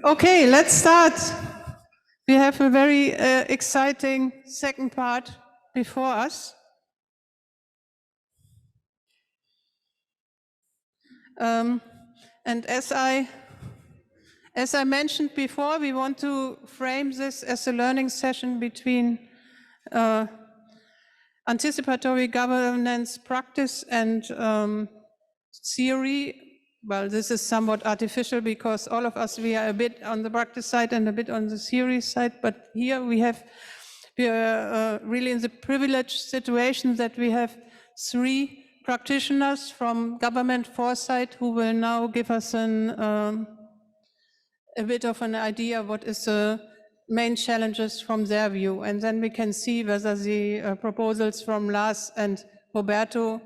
Okay, let's start. We have a very exciting second part before us. And as I mentioned before, we want to frame this as a learning session between anticipatory governance practice and theory. Well, this is somewhat artificial because all of us, we are a bit on the practice side and a bit on the theory side, but here we are really in the privileged situation that we have 3 practitioners from government foresight who will now give us a bit of an idea what is the main challenges from their view. And then we can see whether the proposals from Lars and Roberto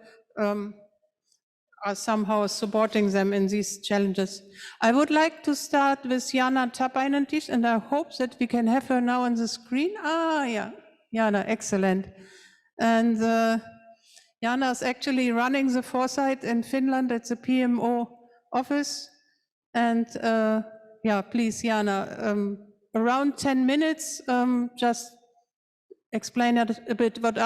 are somehow supporting them in these challenges. I would like to start with Jaana Tapanainen-Thiess, and I hope that we can have her now on the screen. Yeah, Jaana, excellent. And Jaana is actually running the foresight in Finland at the PMO office. And yeah, please, Jaana, around 10 minutes, just explain a bit what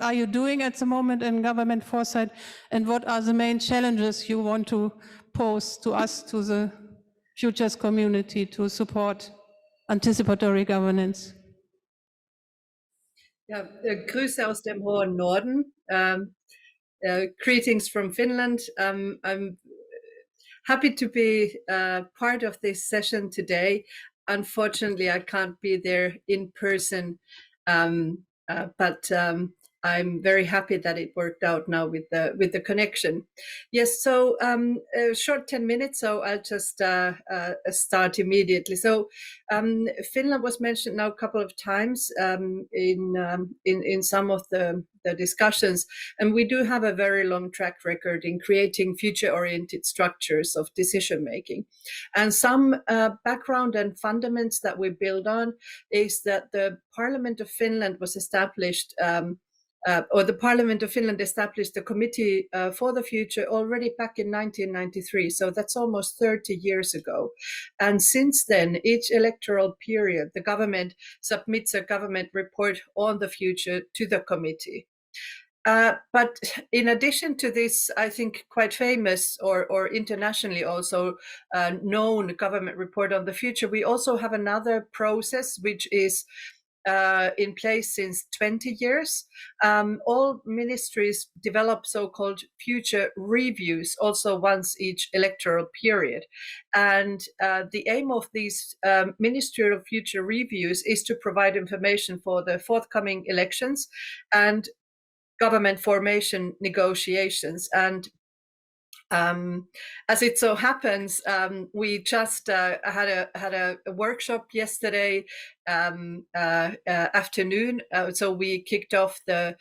are you doing at the moment in government foresight, and what are the main challenges you want to pose to us, to the futures community, to support anticipatory governance? Ja, Grüße aus dem hohen Norden. Greetings from Finland. I'm happy to be part of this session today. Unfortunately, I can't be there in person, but I'm very happy that it worked out now with the connection. Yes, so a short 10 minutes, so I'll just start immediately. So Finland was mentioned now a couple of times in some of the discussions, and we do have a very long track record in creating future-oriented structures of decision-making. And some background and fundamentals that we build on is that the Parliament of Finland was established or the Parliament of Finland established the Committee for the Future already back in 1993. So that's almost 30 years ago. And since then, each electoral period, the government submits a government report on the future to the committee. But in addition to this, I think quite famous or internationally also known government report on the future, we also have another process which is in place since 20 years. All ministries develop so-called future reviews, also once each electoral period. And the aim of these ministerial future reviews is to provide information for the forthcoming elections and government formation negotiations. And as it so happens, we just had a workshop yesterday afternoon. So we kicked off the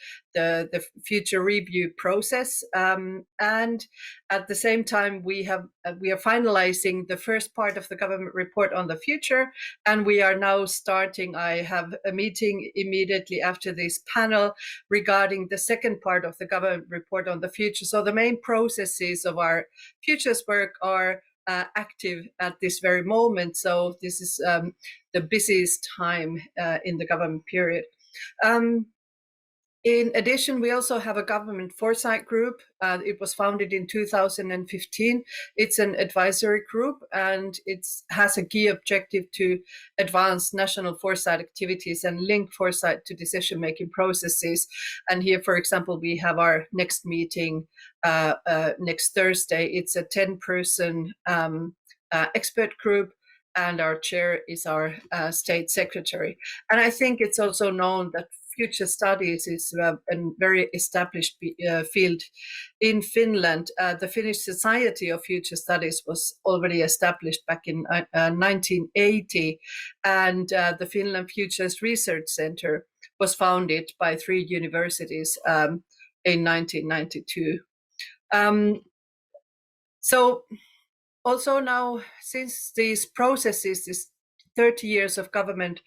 future review process, and at the same time we are finalizing the first part of the government report on the future, and we are now starting. I have a meeting immediately after this panel regarding the second part of the government report on the future. So the main processes of our futures work are active at this very moment. So this is the busiest time in the government period. In addition, we also have a government foresight group. It was founded in 2015. It's an advisory group, and it has a key objective to advance national foresight activities and link foresight to decision-making processes. And here, for example, we have our next meeting next Thursday. It's a 10-person expert group, and our chair is our state secretary. And I think it's also known that future studies is a very established field in Finland. The Finnish Society of Future Studies was already established back in 1980, and the Finland Futures Research Center was founded by 3 universities in 1992. So also now, since these processes, this 30 years of government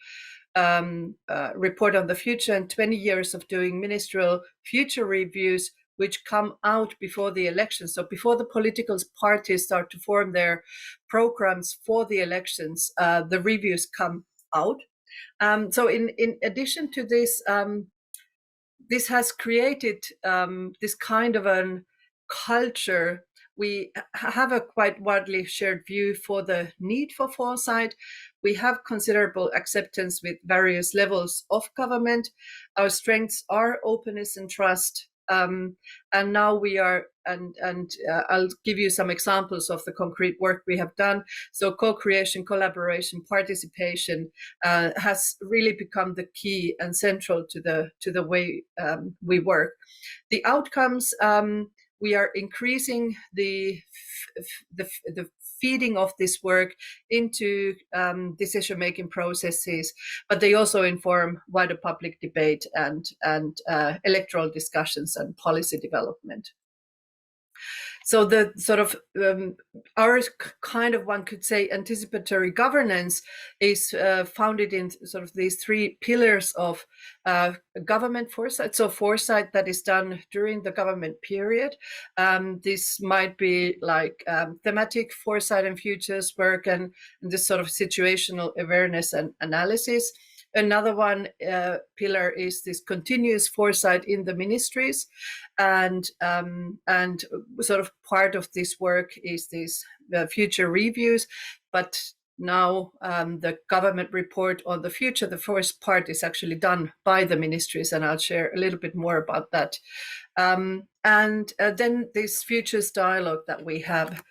report on the future and 20 years of doing ministerial future reviews, which come out before the elections. So before the political parties start to form their programs for the elections, the reviews come out. So in addition to this, this has created this kind of a culture. We have a quite widely shared view for the need for foresight. We have considerable acceptance with various levels of government. Our strengths are openness and trust. And now we are, I'll give you some examples of the concrete work we have done. So co-creation, collaboration, participation has really become the key and central to the way we work. The outcomes, we are increasing the feeding of this work into decision-making processes, but they also inform wider public debate and electoral discussions and policy development. So the sort of our kind of, one could say, anticipatory governance is founded in sort of these three pillars of government foresight. So foresight that is done during the government period. This might be like thematic foresight and futures work and this sort of situational awareness and analysis. Another one pillar is this continuous foresight in the ministries, and sort of part of this work is this future reviews. But now the government report on the future, the first part is actually done by the ministries, and I'll share a little bit more about that. And then this futures dialogue that we have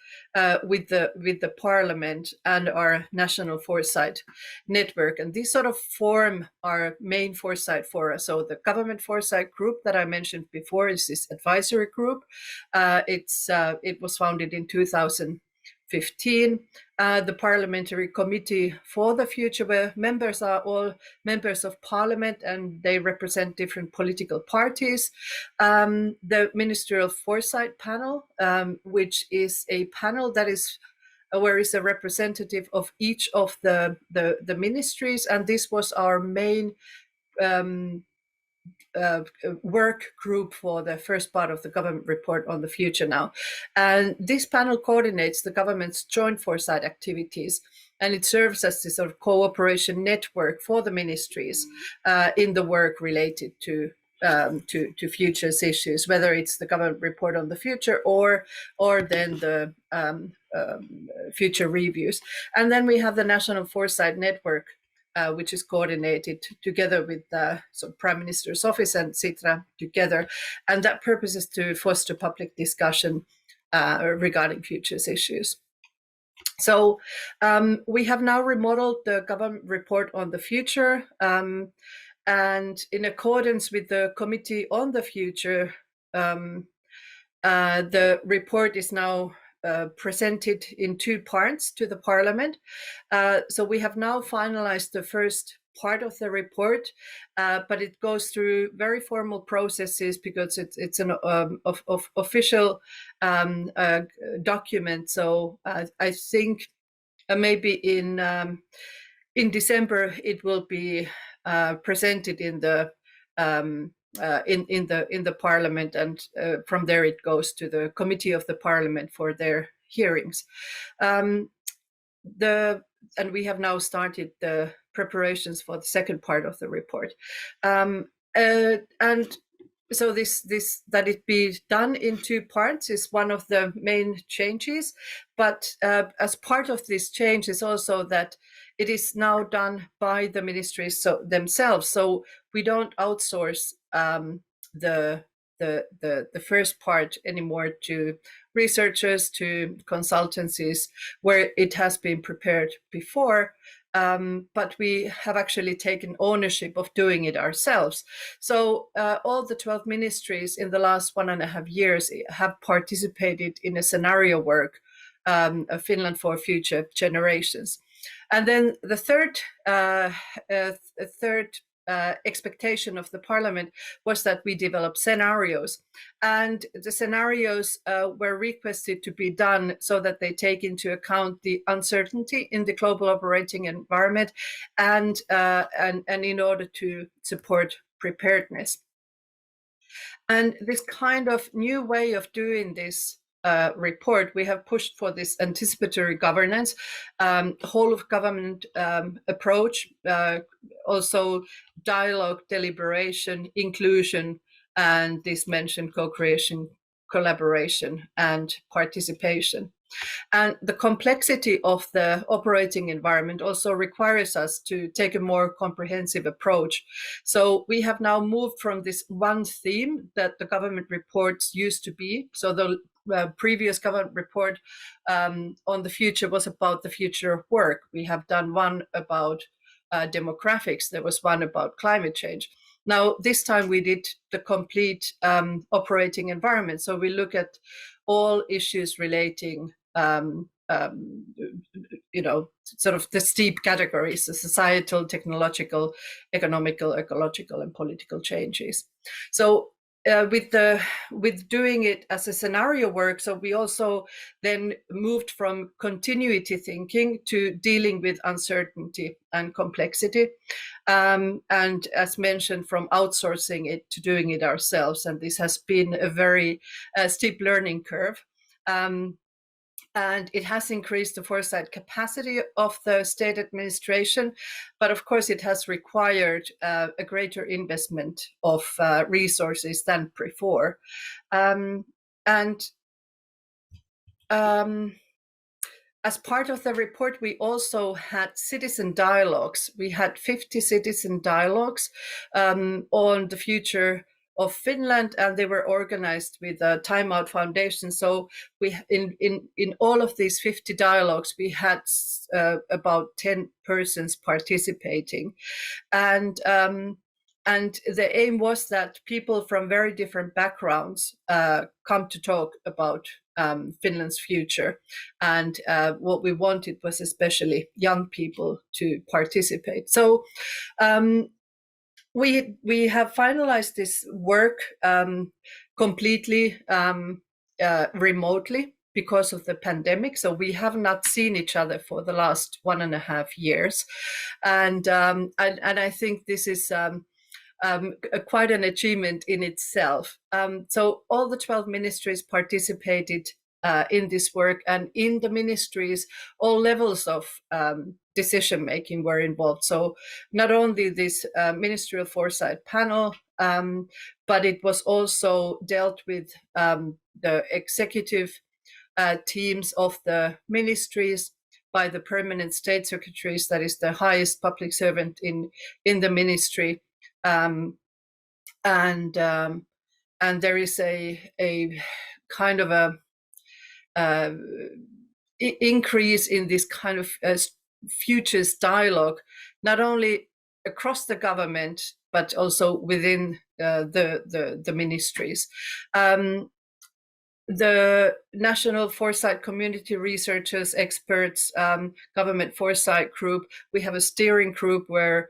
with the parliament and our national foresight network, and these sort of form our main foresight fora. So the government foresight group that I mentioned before is this advisory group. It was founded in 2015. The Parliamentary Committee for the Future, where members are all members of parliament and they represent different political parties. The Ministerial Foresight Panel, which is a panel that is where is a representative of each of the ministries, and this was our main work group for the first part of the government report on the future now. And this panel coordinates the government's joint foresight activities, and it serves as this sort of cooperation network for the ministries in the work related to futures issues, whether it's the government report on the future or then the future reviews. And then we have the National Foresight Network, which is coordinated together with the Prime Minister's Office and Sitra together. And that purpose is to foster public discussion regarding futures issues. So we have now remodeled the government report on the future. And in accordance with the Committee on the Future, the report is now presented in two parts to the Parliament. So we have now finalized the first part of the report, but it goes through very formal processes because it's an official document. So I think maybe in December it will be presented in the in the Parliament, and from there it goes to the Committee of the Parliament for their hearings. And we have now started the preparations for the second part of the report. And so this that it be done in two parts is one of the main changes, but as part of this change is also that it is now done by the ministries themselves. So we don't outsource the first part anymore to researchers, to consultancies, where it has been prepared before. But we have actually taken ownership of doing it ourselves. So all the 12 ministries in the last 1.5 years have participated in a scenario work, Finland for Future Generations. And then the third expectation of the Parliament was that we develop scenarios, and the scenarios were requested to be done so that they take into account the uncertainty in the global operating environment and in order to support preparedness. And this kind of new way of doing this report, we have pushed for this anticipatory governance, whole of government approach, also dialogue, deliberation, inclusion, and this mentioned co-creation, collaboration, and participation. And the complexity of the operating environment also requires us to take a more comprehensive approach. So we have now moved from this one theme that the government reports used to be. So the previous government report on the future was about the future of work. We have done one about demographics. There was one about climate change. Now, this time we did the complete operating environment. So we look at all issues relating sort of the steep categories, the societal, technological, economical, ecological, and political changes. So with doing it as a scenario work, so we also then moved from continuity thinking to dealing with uncertainty and complexity, and as mentioned, from outsourcing it to doing it ourselves. And this has been a very steep learning curve. And it has increased the foresight capacity of the state administration, but of course it has required a greater investment of resources than before. As part of the report, we also had citizen dialogues. We had 50 citizen dialogues on the future of Finland, and they were organized with a Time Out Foundation. So we in all of these 50 dialogues, we had about 10 persons participating, and the aim was that people from very different backgrounds come to talk about Finland's future, and what we wanted was especially young people to participate. So we have finalized this work completely remotely because of the pandemic. So we have not seen each other for the last 1.5 years, and I think this is quite an achievement in itself. So all the 12 ministries participated in this work, and in the ministries, all levels of decision making were involved. So not only this ministerial foresight panel, but it was also dealt with the executive teams of the ministries by the permanent state secretaries, that is the highest public servant in the ministry. And there is a kind of a increase in this kind of futures dialogue, not only across the government but also within the ministries. The National Foresight Community Researchers, experts, government foresight group, we have a steering group where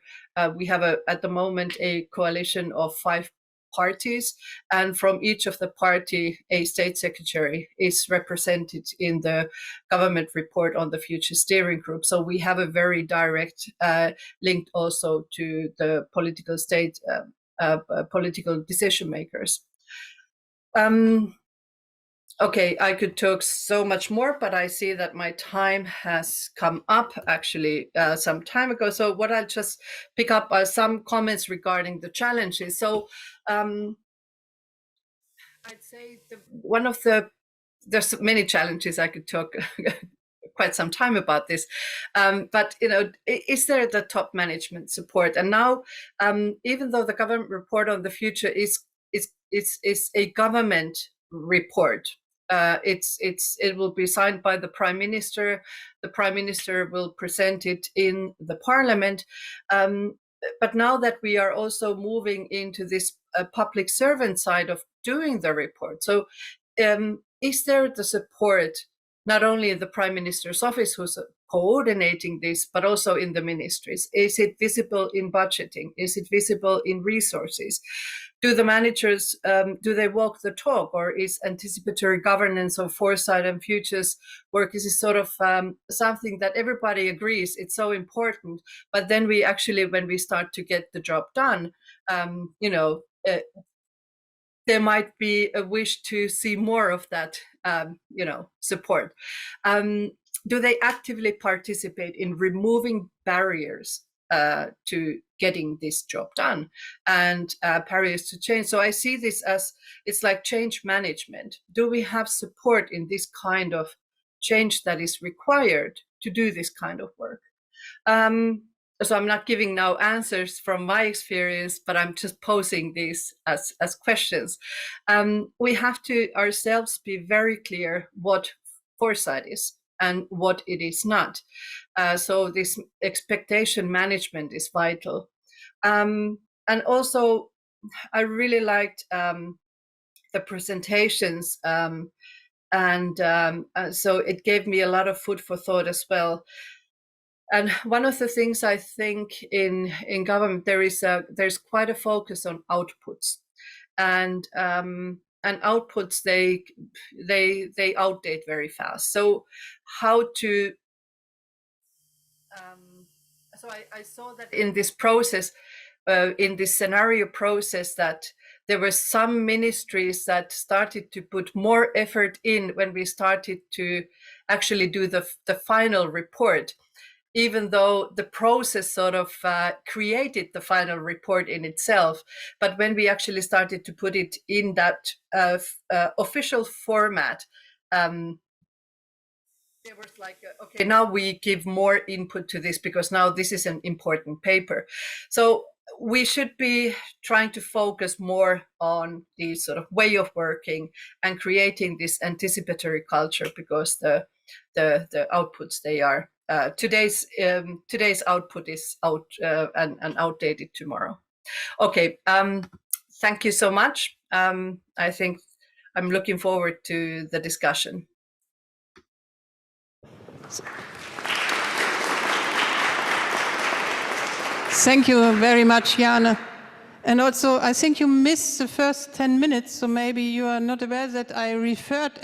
we have at the moment a coalition of 5 parties, and from each of the party a state secretary is represented in the government report on the future steering group. So we have a very direct link also to the political state, political decision makers. Okay, I could talk so much more, but I see that my time has come up actually some time ago. So what I'll just pick up are some comments regarding the challenges. So I'd say there's many challenges. I could talk quite some time about this, but is there the top management support? And now, even though the government report on the future is a government report, it will be signed by the Prime Minister. The Prime Minister will present it in the Parliament. But now that we are also moving into this public servant side of doing the report, so is there the support not only in the Prime Minister's office, who's coordinating this, but also in the ministries? Is it visible in budgeting? Is it visible in resources? Do the managers, do they walk the talk, or is anticipatory governance or foresight and futures work, is it sort of something that everybody agrees it's so important, but then we actually, when we start to get the job done, there might be a wish to see more of that, support. Do they actively participate in removing barriers to getting this job done and barriers to change? So I see this as it's like change management. Do we have support in this kind of change that is required to do this kind of work? So I'm not giving now answers from my experience, but I'm just posing these as questions. We have to ourselves be very clear what foresight is and what it is not. So this expectation management is vital. And also, I really liked the presentations, so it gave me a lot of food for thought as well. And one of the things I think in government, there's quite a focus on outputs, and outputs they outdate very fast. So how to so I saw that in this process, in this scenario process, that there were some ministries that started to put more effort in when we started to actually do the final report, even though the process sort of created the final report in itself. But when we actually started to put it in that official format, there was like, okay, now we give more input to this because now this is an important paper. So we should be trying to focus more on the sort of way of working and creating this anticipatory culture, because the outputs, they are today's output is out and outdated tomorrow. Okay, thank you so much. I think I'm looking forward to the discussion. Thank you very much, Jaana. And also, I think you missed the first 10 minutes, so maybe you are not aware that I referred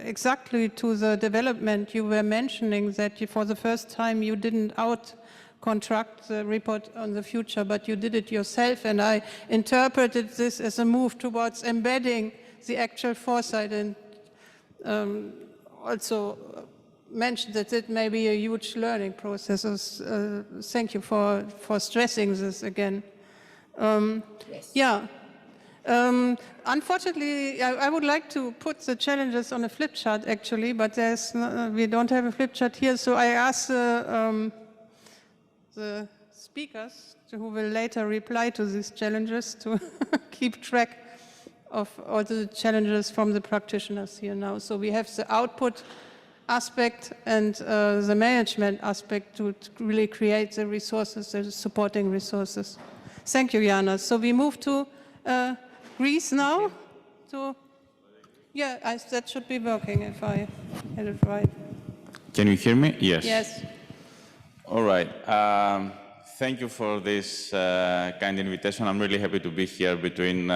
exactly to the development you were mentioning, that you, for the first time you didn't out-contract the report on the future, but you did it yourself, and I interpreted this as a move towards embedding the actual foresight, and also mentioned that it may be a huge learning process. Thank you for stressing this again. Yes. Yeah. Unfortunately, I would like to put the challenges on a flip chart, actually, but we don't have a flip chart here, so I asked the speakers, who will later reply to these challenges, to keep track of all the challenges from the practitioners here now. So we have the output aspect and the management aspect to really create the resources, the supporting resources. Thank you, Jaana. So we move to Greece now. That should be working if I had it right. Can you hear me? Yes. Yes. All right. Thank you for this kind invitation. I'm really happy to be here between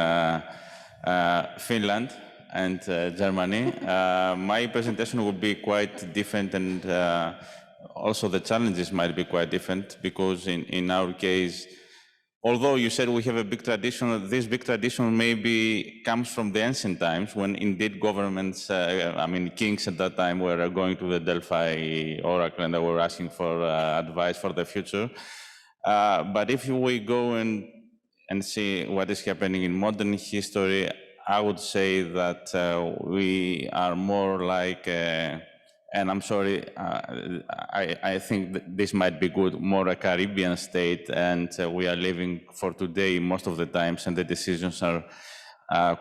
Finland and Germany. My presentation will be quite different, and also the challenges might be quite different, because in our case, although you said we have a big tradition, this big tradition maybe comes from the ancient times, when indeed governments, kings at that time, were going to the Delphi oracle and they were asking for advice for the future. But if we go and see what is happening in modern history, I would say that we are more like, and I'm sorry, I think that this might be good, more a Caribbean state, and we are living for today most of the times, and the decisions are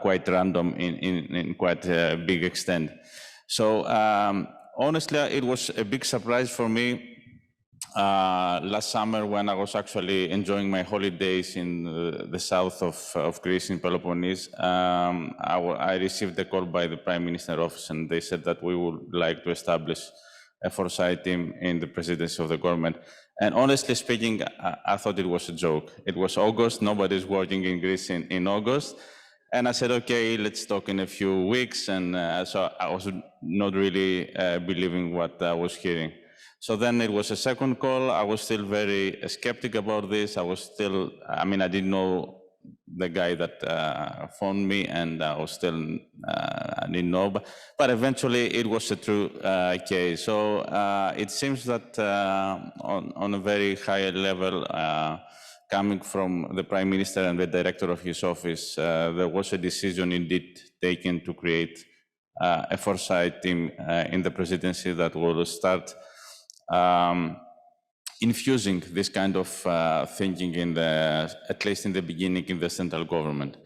quite random in quite a big extent. So honestly, it was a big surprise for me last summer, when I was actually enjoying my holidays in the south of Greece, in Peloponnese. I received a call by the Prime Minister's office, and they said that we would like to establish a foresight team in the presidency of the government. And honestly speaking, I thought it was a joke. It was August, nobody's working in Greece in August. And I said, okay, let's talk in a few weeks. And so I was not really believing what I was hearing. So then it was a second call. I was still very skeptic about this. I didn't know the guy that phoned me, and I was still didn't know, but eventually it was a true case. So it seems that on a very high level, coming from the Prime Minister and the Director of his office, there was a decision indeed taken to create a foresight team in the presidency that will start infusing this kind of thinking in at least in the beginning, in the central government.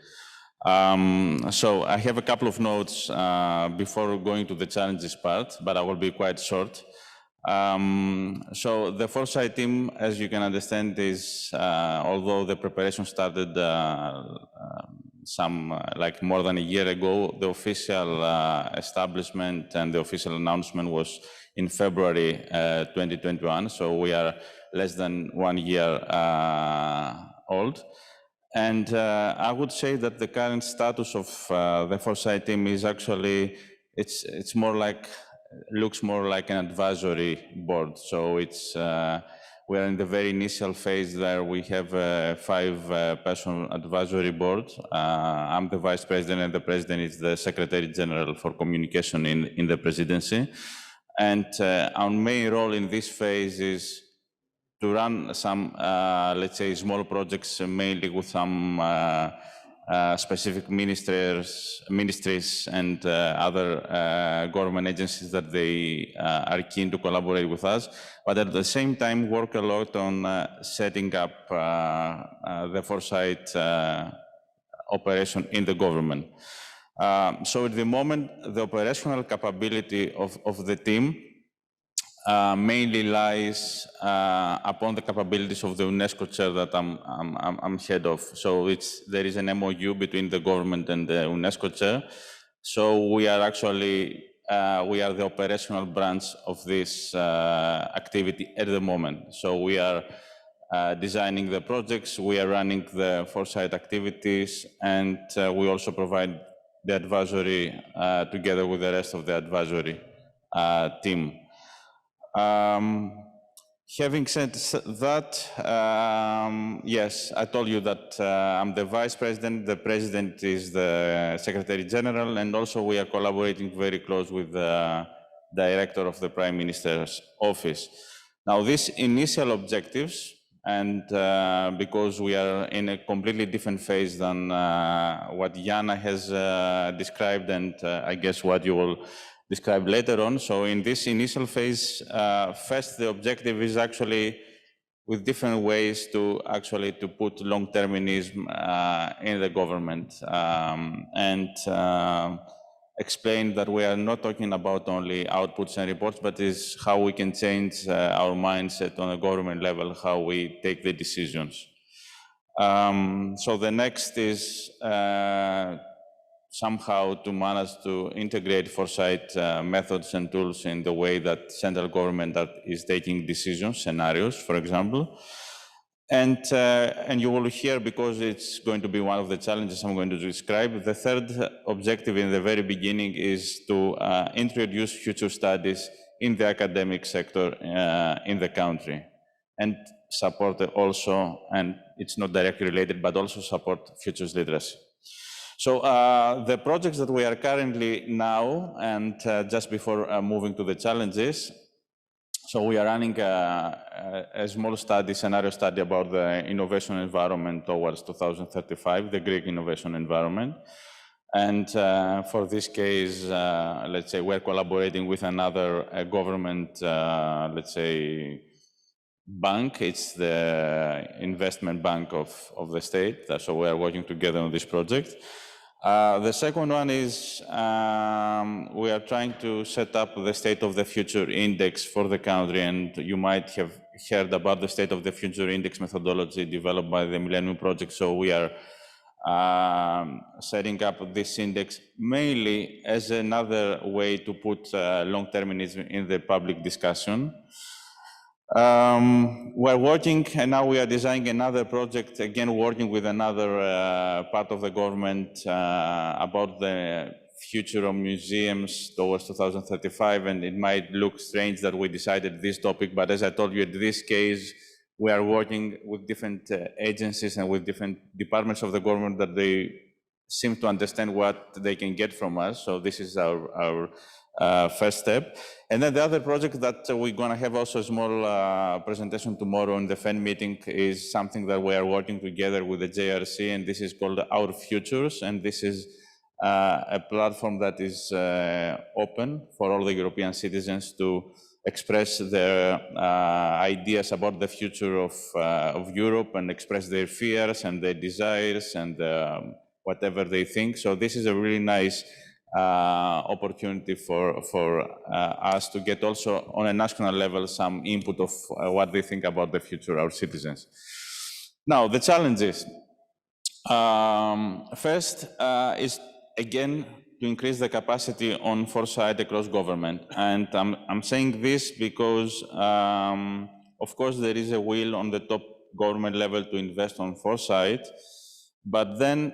So I have a couple of notes before going to the challenges part, but I will be quite short. So the foresight team, as you can understand, is although the preparation started like more than a year ago, the official establishment and the official announcement was in February 2021. So we are less than 1 year old. And I would say that the current status of the foresight team is actually, it's more like, looks more like an advisory board. So it's, we are in the very initial phase there. We have a 5-person advisory board. I'm the vice president, and the president is the secretary general for communication in the presidency. And our main role in this phase is to run some, let's say, small projects, mainly with some specific ministries and other government agencies that they are keen to collaborate with us, but at the same time work a lot on setting up the foresight operation in the government. So at the moment, the operational capability of the team mainly lies upon the capabilities of the UNESCO chair that I'm head of. So there is an MOU between the government and the UNESCO chair. So we are actually, we are the operational branch of this activity at the moment. So we are designing the projects, we are running the foresight activities, and we also provide the advisory together with the rest of the advisory team. Having said that, yes, I told you that I'm the vice president, the president is the secretary general, and also we are collaborating very close with the director of the Prime Minister's office. Now, these initial objectives, and because we are in a completely different phase than what Jaana has described, and I guess what you will describe later on. So in this initial phase, first, the objective is actually with different ways to actually to put long-termism in the government and explain that we are not talking about only outputs and reports, but is how we can change our mindset on a government level, how we take the decisions. So the next is somehow to manage to integrate foresight methods and tools in the way that central government is taking decisions, scenarios, for example. And you will hear, because it's going to be one of the challenges I'm going to describe, the third objective in the very beginning is to introduce future studies in the academic sector in the country, and support also, and it's not directly related, but also support futures literacy. So the projects that we are currently now, and just before moving to the challenges, so we are running a small study, scenario study about the innovation environment towards 2035, the Greek innovation environment. And for this case, let's say we're collaborating with another government, let's say, bank. It's the investment bank of the state. So we are working together on this project. The second one is we are trying to set up the State of the Future Index for the country, and you might have heard about the State of the Future Index methodology developed by the Millennium Project. So we are setting up this index mainly as another way to put long-termism in the public discussion. We're working, and now we are designing another project, again working with another part of the government about the future of museums towards 2035, and it might look strange that we decided this topic, but as I told you, in this case, we are working with different agencies and with different departments of the government that they seem to understand what they can get from us. So this is our first step. And then the other project that we're going to have also a small presentation tomorrow in the FEN meeting is something that we are working together with the JRC, and this is called Our Futures. And this is a platform that is open for all the European citizens to express their ideas about the future of Europe and express their fears and their desires and whatever they think. So this is a really nice opportunity for us to get also on a national level some input of what they think about the future, our citizens. Now, the challenges. First is, again, to increase the capacity on foresight across government. And I'm saying this because, of course, there is a will on the top government level to invest on foresight, but then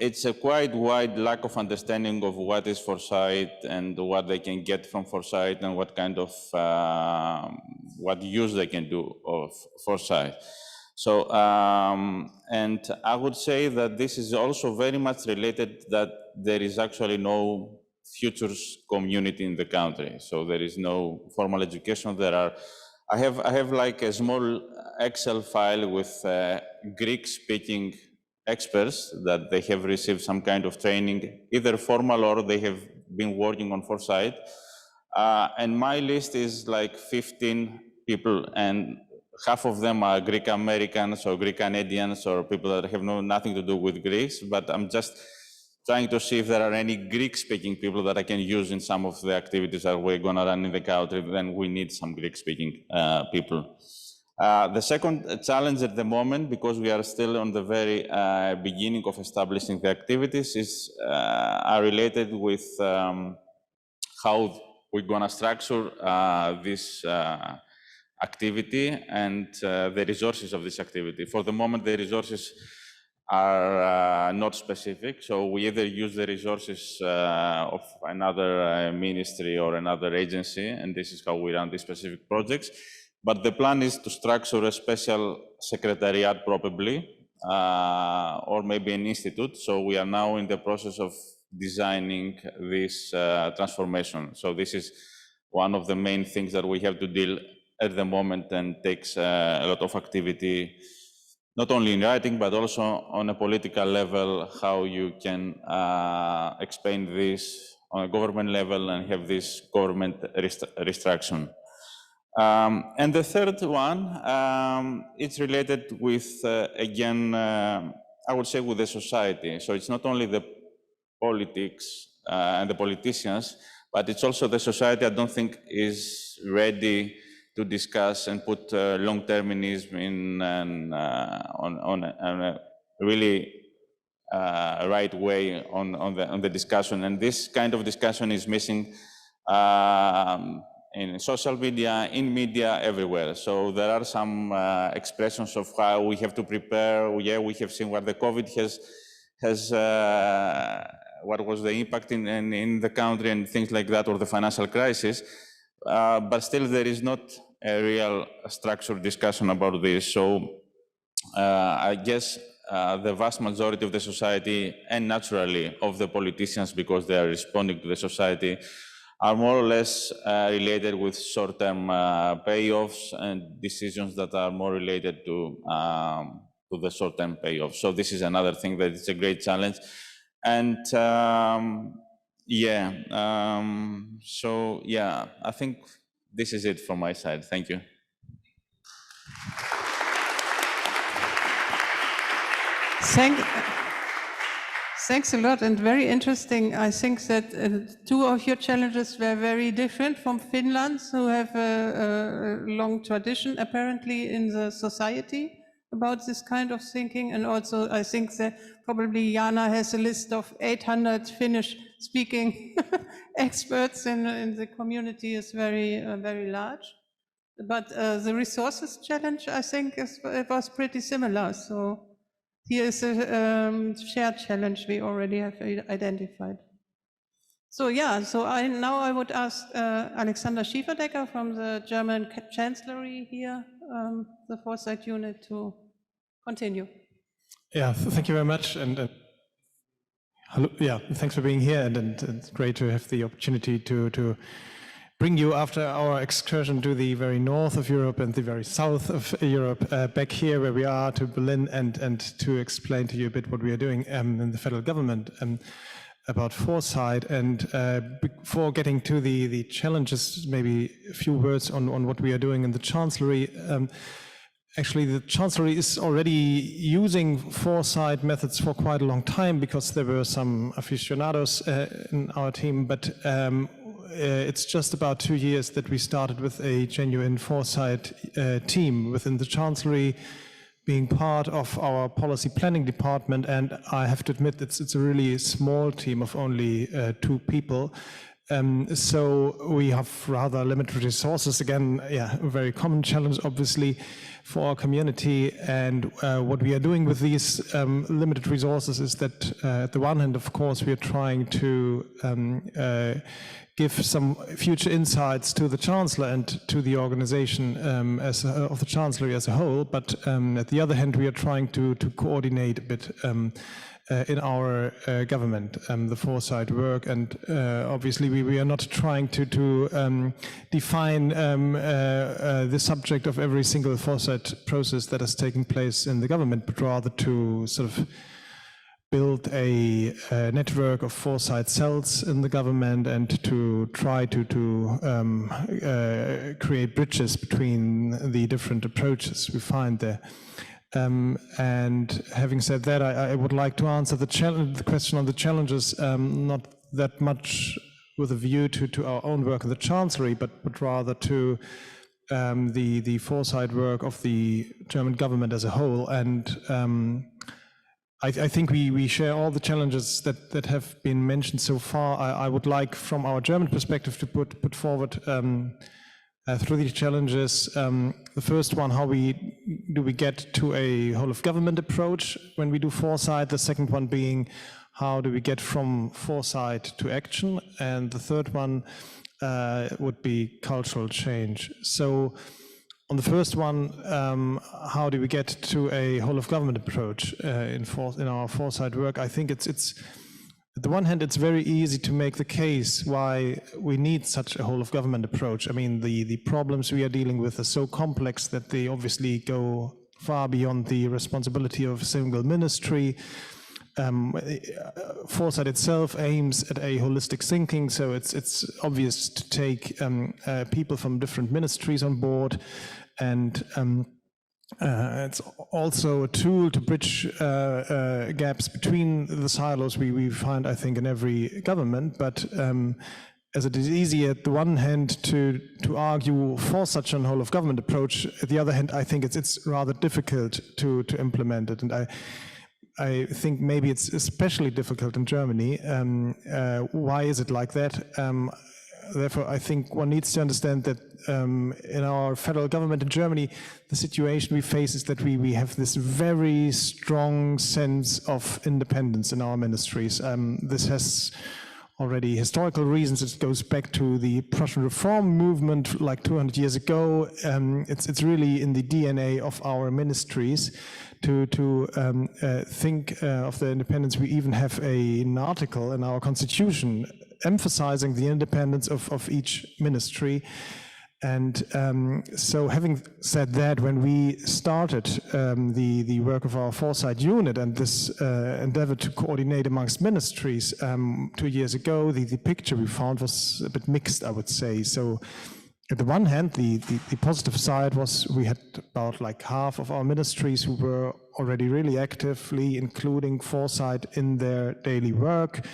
it's a quite wide lack of understanding of what is foresight and what they can get from foresight and what kind of, what use they can do of foresight. So, and I would say that this is also very much related that there is actually no futures community in the country. So there is no formal education. There are, I have like a small Excel file with Greek-speaking experts that they have received some kind of training, either formal or they have been working on foresight. And my list is like 15 people, and half of them are Greek Americans or Greek Canadians or people that have nothing to do with Greeks, but I'm just trying to see if there are any Greek-speaking people that I can use in some of the activities that we're gonna run in the country. Then we need some Greek-speaking people. The second challenge at the moment, because we are still on the very beginning of establishing the activities, is are related with how we're gonna structure this activity and the resources of this activity. For the moment, the resources are not specific, so we either use the resources of another ministry or another agency, and this is how we run these specific projects. But the plan is to structure a special secretariat probably, or maybe an institute. So we are now in the process of designing this transformation. So this is one of the main things that we have to deal at the moment and takes a lot of activity, not only in writing, but also on a political level, how you can explain this on a government level and have this government restructuring. And the third one, it's related with, again, I would say with the society. So it's not only the politics and the politicians, but it's also the society I don't think is ready to discuss and put long-termism in on a really right way on the discussion. And this kind of discussion is missing in social media, in media, everywhere. So there are some expressions of how we have to prepare. Yeah, we have seen what the COVID has what was the impact in the country and things like that, or the financial crisis. But still there is not a real structured discussion about this. So I guess the vast majority of the society, and naturally of the politicians, because they are responding to the society, are more or less related with short-term payoffs and decisions that are more related to the short-term payoffs. So this is another thing that is a great challenge. And so yeah, I think this is it from my side. Thank you. Thanks a lot, and very interesting. I think that two of your challenges were very different from Finland's, who have a long tradition apparently in the society about this kind of thinking. And also I think that probably Jaana has a list of 800 Finnish-speaking experts in the community is very, very large. But the resources challenge, I think, it was pretty similar. So here is a shared challenge we already have identified. So yeah, so now I would ask Alexander Schieferdecker from the German Chancellery here the foresight unit to continue. Yeah, thank you very much. And hello, yeah, thanks for being here. And it's great to have the opportunity to bring you, after our excursion to the very north of Europe and the very south of Europe, back here where we are, to Berlin, and to explain to you a bit what we are doing in the federal government about foresight. And before getting to the challenges, maybe a few words on what we are doing in the Chancellery. Actually, the Chancellery is already using foresight methods for quite a long time, because there were some aficionados in our team, but it's just about 2 years that we started with a genuine foresight team within the Chancellery, being part of our policy planning department. And I have to admit, it's a really small team of only 2 people. So we have rather limited resources. Again, yeah, a very common challenge, obviously, for our community. And what we are doing with these limited resources is that, at the one hand, of course, we are trying to give some future insights to the Chancellor and to the organization of the Chancellery as a whole. But at the other hand, we are trying to coordinate a bit in our government, the foresight work. And obviously we are not trying to define the subject of every single foresight process that is taking place in the government, but rather to sort of build a network of foresight cells in the government, and to try to create bridges between the different approaches we find there. And having said that, I would like to answer the question on the challenges, not that much with a view to our own work in the Chancellery, but rather to the foresight work of the German government as a whole. And I think we share all the challenges that have been mentioned so far. I would like, from our German perspective, to put forward through these challenges. The first one, how do we get to a whole of government approach when we do foresight? The second one being, how do we get from foresight to action? And the third one would be cultural change. So on the first one, how do we get to a whole of government approach in our foresight work? I think it's at the one hand, it's very easy to make the case why we need such a whole of government approach. I mean, the problems we are dealing with are so complex that they obviously go far beyond the responsibility of a single ministry. Foresight itself aims at a holistic thinking, so it's obvious to take people from different ministries on board, and it's also a tool to bridge gaps between the silos we find, I think, in every government. But as it is easy at the one hand to argue for such a whole of government approach, at the other hand, I think it's rather difficult to implement it. And I think maybe it's especially difficult in Germany. Why is it like that? Therefore, I think one needs to understand that in our federal government in Germany, the situation we face is that we have this very strong sense of independence in our ministries. This has already historical reasons. It goes back to the Prussian reform movement like 200 years ago. It's really in the DNA of our ministries to think of the independence. We even have an article in our constitution emphasizing the independence of each ministry. And so having said that, when we started the work of our foresight unit and this endeavor to coordinate amongst ministries 2 years ago, the picture we found was a bit mixed, I would say. So at the one hand, the positive side was we had about like half of our ministries who were already really actively including foresight in their daily work.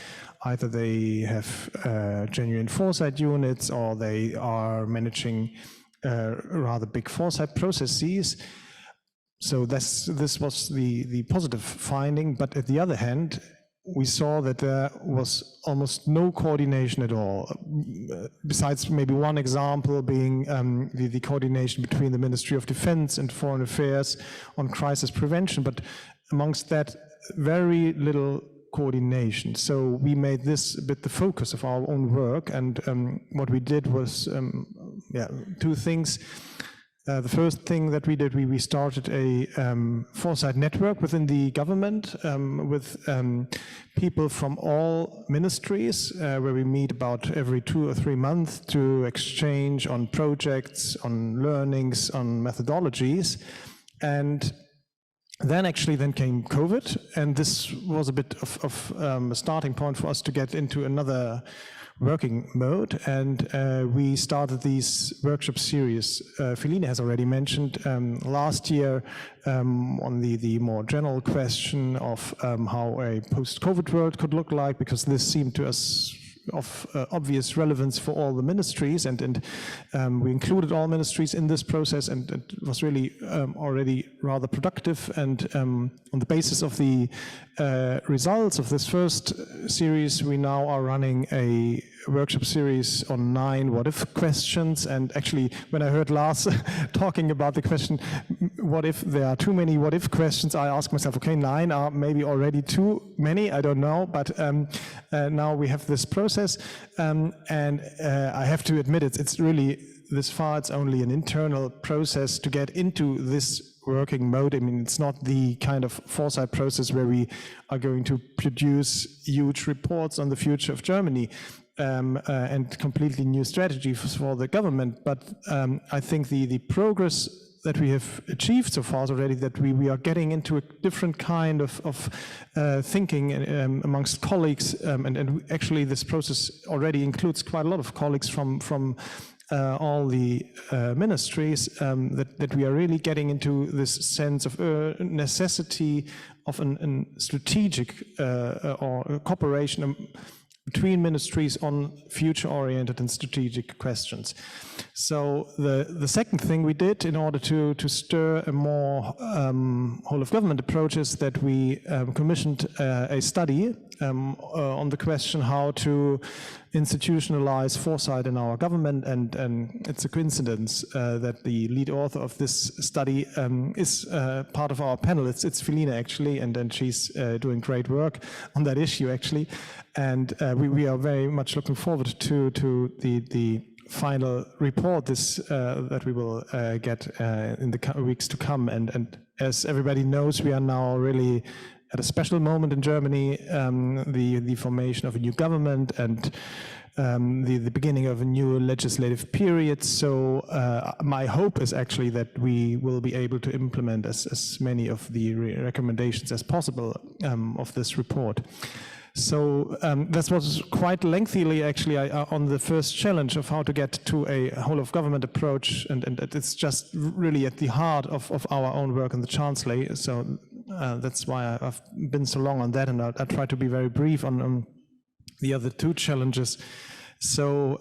Either they have genuine foresight units, or they are managing rather big foresight processes. So this was the positive finding. But at the other hand, we saw that there was almost no coordination at all, besides maybe one example being the coordination between the Ministry of Defense and Foreign Affairs on crisis prevention. But amongst that, very little coordination. So we made this a bit the focus of our own work, and what we did was 2 things. The first thing that we did, we started a foresight network within the government with people from all ministries, where we meet about every 2 or 3 months to exchange on projects, on learnings, on methodologies. And then came COVID, and this was a bit of a starting point for us to get into another working mode, and we started these workshop series. Feline has already mentioned last year on the more general question of how a post-COVID world could look like, because this seemed to us of obvious relevance for all the ministries, and we included all ministries in this process, and it was really already rather productive. And on the basis of the results of this first series, we now are running a workshop series on 9 what-if questions. And actually, when I heard Lars talking about the question, what if there are too many what-if questions, I asked myself, okay, 9 are maybe already too many, I don't know, but now we have this process, and I have to admit, it's really, this far, it's only an internal process to get into this working mode. I mean, it's not the kind of foresight process where we are going to produce huge reports on the future of Germany and completely new strategy for the government. But I think the progress that we have achieved so far is already that we are getting into a different kind of thinking amongst colleagues, and actually this process already includes quite a lot of colleagues from all the ministries, that we are really getting into this sense of necessity of a strategic or cooperation between ministries on future-oriented and strategic questions. So the second thing we did in order to stir a more whole-of-government approach is that we commissioned a study on the question how to institutionalize foresight in our government, and it's a coincidence that the lead author of this study is part of our panel. It's Feline actually, and she's doing great work on that issue actually, and we are very much looking forward to the final report that we will get in the weeks to come. And as everybody knows, we are now really at a special moment in Germany, the formation of a new government and the beginning of a new legislative period. So my hope is actually that we will be able to implement as many of the recommendations as possible of this report. So that was quite lengthily actually on the first challenge of how to get to a whole of government approach, and it's just really at the heart of our own work in the Chancellery. So that's why I've been so long on that, and I'll try to be very brief on the other 2 challenges. So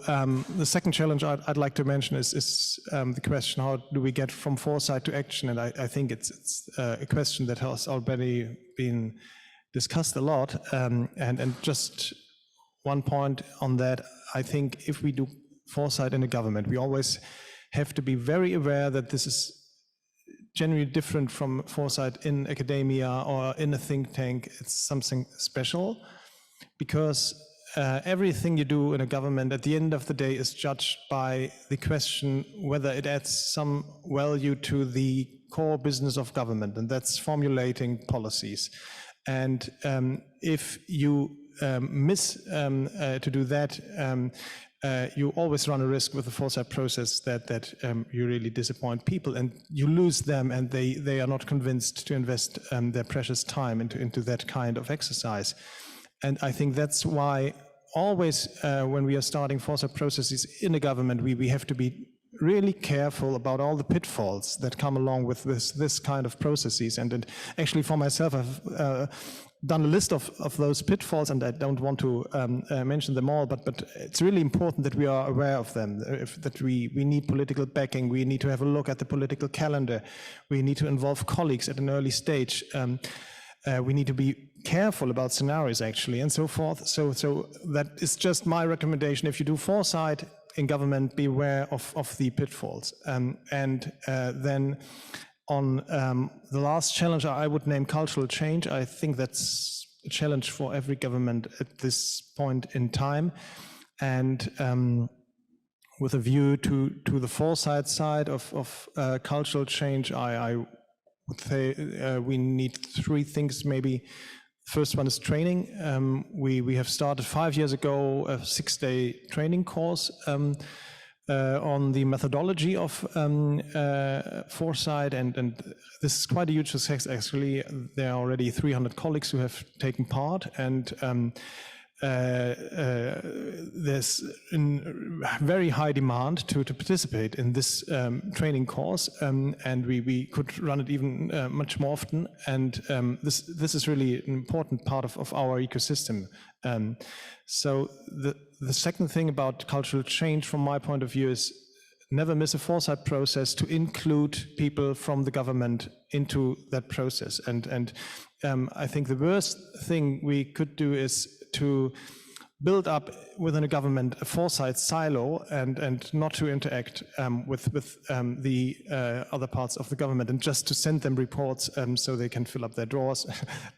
the second challenge I'd like to mention is the question, how do we get from foresight to action? And I think it's a question that has already been discussed a lot, and just one point on that. I think if we do foresight in a government, we always have to be very aware that this is generally different from foresight in academia or in a think tank. It's something special, because everything you do in a government at the end of the day is judged by the question whether it adds some value to the core business of government, and that's formulating policies. And if you miss to do that, you always run a risk with the foresight process that you really disappoint people, and you lose them, and they are not convinced to invest their precious time into that kind of exercise. And I think that's why always when we are starting foresight processes in a government, we have to be really careful about all the pitfalls that come along with this kind of processes. And actually for myself, I've done a list of those pitfalls, and I don't want to mention them all, but it's really important that we are aware of them, that we need political backing, we need to have a look at the political calendar, we need to involve colleagues at an early stage, we need to be careful about scenarios actually, and so forth. So that is just my recommendation. If you do foresight in government, be aware of the pitfalls. And then on the last challenge, I would name cultural change. I think that's a challenge for every government at this point in time. And with a view to the foresight side of cultural change, I would say we need three things maybe. First one is training. We have started 5 years ago a 6-day training course on the methodology of foresight, and this is quite a huge success actually. There are already 300 colleagues who have taken part, and there's a very high demand to participate in this training course, and we could run it even much more often, and this is really an important part of our ecosystem. So the second thing about cultural change from my point of view is never miss a foresight process to include people from the government into that process, and I think the worst thing we could do is to build up within a government a foresight silo and not to interact with the other parts of the government, and just to send them reports so they can fill up their drawers,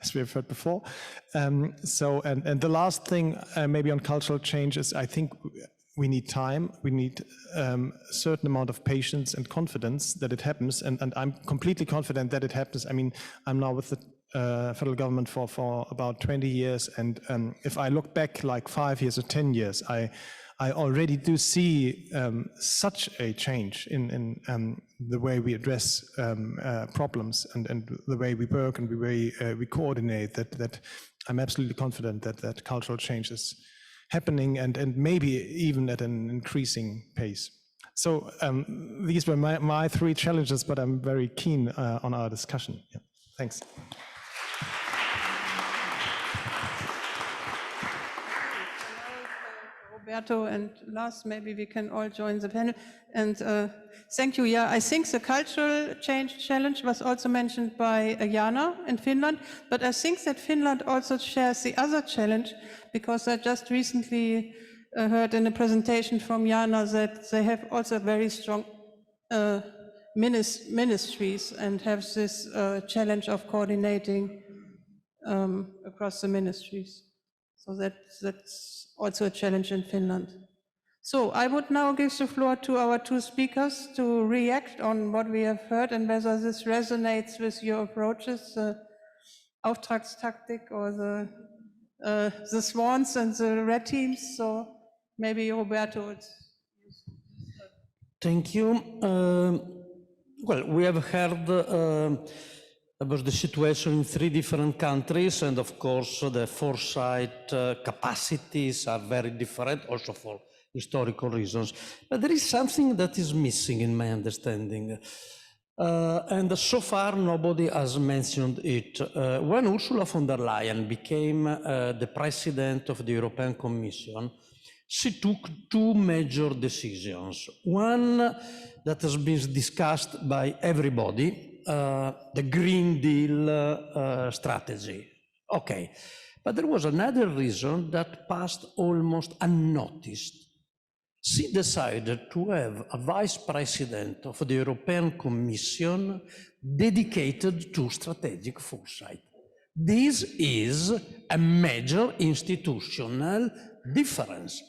as we have heard before. And the last thing maybe on cultural change is I think we need time, we need a certain amount of patience and confidence that it happens, and I'm completely confident that it happens. I mean, I'm now with the federal government for about 20 years, and if I look back like 5 years or 10 years, I already do see such a change in the way we address problems and the way we work and the way we coordinate, that I'm absolutely confident that cultural change is happening, and maybe even at an increasing pace. So these were my three challenges, but I'm very keen on our discussion. Yeah. Thanks. Roberto and Lars, maybe we can all join the panel. And thank you. Yeah, I think the cultural change challenge was also mentioned by Jaana in Finland, but I think that Finland also shares the other challenge, because I just recently heard in a presentation from Jaana that they have also very strong ministries and have this challenge of coordinating across the ministries. So that's also a challenge in Finland. So I would now give the floor to our two speakers to react on what we have heard and whether this resonates with your approaches, the Auftragstaktik or the swans and the red teams. So maybe Roberto. Thank you. Well, we have heard about the situation in 3 different countries, and of course the foresight capacities are very different, also for historical reasons. But there is something that is missing in my understanding, and so far nobody has mentioned it. When Ursula von der Leyen became the president of the European Commission, she took 2 major decisions. One that has been discussed by everybody, the Green Deal strategy. Okay, but there was another reason that passed almost unnoticed. She decided to have a vice president of the European Commission dedicated to strategic foresight. This is a major institutional difference.